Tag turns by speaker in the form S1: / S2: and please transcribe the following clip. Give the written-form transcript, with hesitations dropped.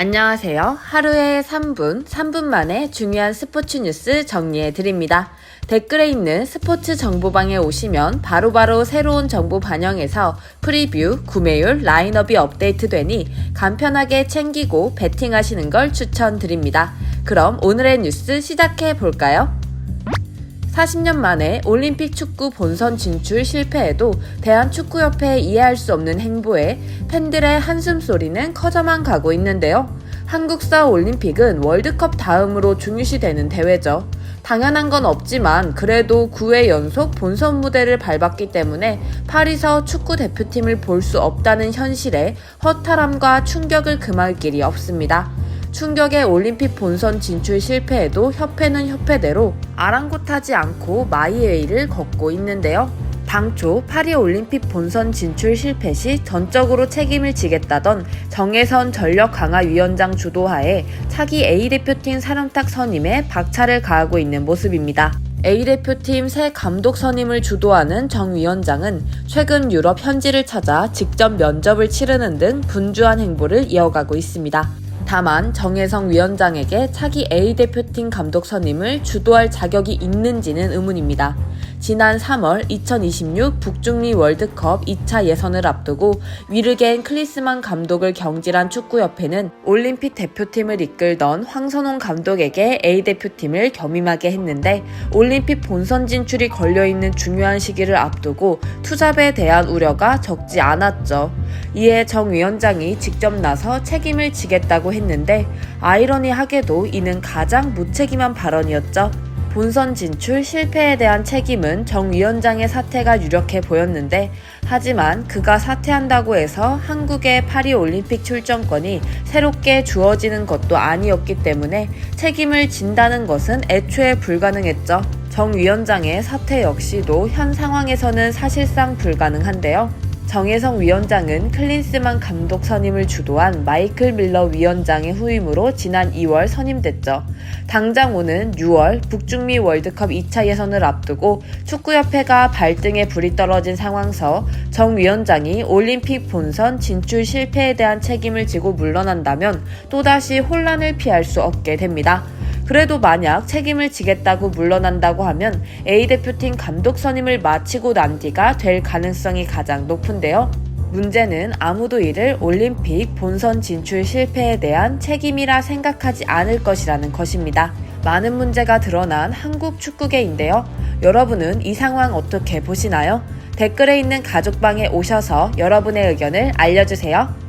S1: 안녕하세요. 하루에 3분 만에 중요한 스포츠 뉴스 정리해 드립니다. 댓글에 있는 스포츠 정보방에 오시면 바로바로 새로운 정보 반영해서 프리뷰, 구매율, 라인업이 업데이트되니 간편하게 챙기고 배팅하시는 걸 추천드립니다. 그럼 오늘의 뉴스 시작해 볼까요? 40년 만에 올림픽 축구 본선 진출 실패에도 대한축구협회에 이해할 수 없는 행보에 팬들의 한숨소리는 커져만 가고 있는데요. 한국사 올림픽은 월드컵 다음으로 중요시되는 대회죠. 당연한 건 없지만 그래도 9회 연속 본선 무대를 밟았기 때문에 파리서 축구 대표팀을 볼 수 없다는 현실에 허탈함과 충격을 금할 길이 없습니다. 충격의 올림픽 본선 진출 실패에도 협회는 협회대로 아랑곳하지 않고 마이웨이를 걷고 있는데요. 당초 파리 올림픽 본선 진출 실패 시 전적으로 책임을 지겠다던 정혜선 전력강화위원장 주도하에 차기 A대표팀 사령탑 선임에 박차를 가하고 있는 모습입니다. A대표팀 새 감독 선임을 주도하는 정 위원장은 최근 유럽 현지를 찾아 직접 면접을 치르는 등 분주한 행보를 이어가고 있습니다. 다만 정혜성 위원장에게 차기 A대표팀 감독 선임을 주도할 자격이 있는지는 의문입니다. 지난 3월 2026 북중미 월드컵 2차 예선을 앞두고 위르겐 클리스만 감독을 경질한 축구협회는 올림픽 대표팀을 이끌던 황선홍 감독에게 A대표팀을 겸임하게 했는데 올림픽 본선 진출이 걸려있는 중요한 시기를 앞두고 투잡에 대한 우려가 적지 않았죠. 이에 정 위원장이 직접 나서 책임을 지겠다고 했는데 아이러니하게도 이는 가장 무책임한 발언이었죠. 본선 진출 실패에 대한 책임은 정 위원장의 사퇴가 유력해 보였는데 하지만 그가 사퇴한다고 해서 한국의 파리 올림픽 출전권이 새롭게 주어지는 것도 아니었기 때문에 책임을 진다는 것은 애초에 불가능했죠. 정 위원장의 사퇴 역시도 현 상황에서는 사실상 불가능한데요. 정혜성 위원장은 클린스만 감독 선임을 주도한 마이클 밀러 위원장의 후임으로 지난 2월 선임됐죠. 당장 오는 6월 북중미 월드컵 2차 예선을 앞두고 축구협회가 발등에 불이 떨어진 상황서 정 위원장이 올림픽 본선 진출 실패에 대한 책임을 지고 물러난다면 또다시 혼란을 피할 수 없게 됩니다. 그래도 만약 책임을 지겠다고 물러난다고 하면 A대표팀 감독 선임을 마치고 난 뒤가 될 가능성이 가장 높은데요. 문제는 아무도 이를 올림픽 본선 진출 실패에 대한 책임이라 생각하지 않을 것이라는 것입니다. 많은 문제가 드러난 한국 축구계인데요. 여러분은 이 상황 어떻게 보시나요? 댓글에 있는 가족방에 오셔서 여러분의 의견을 알려주세요.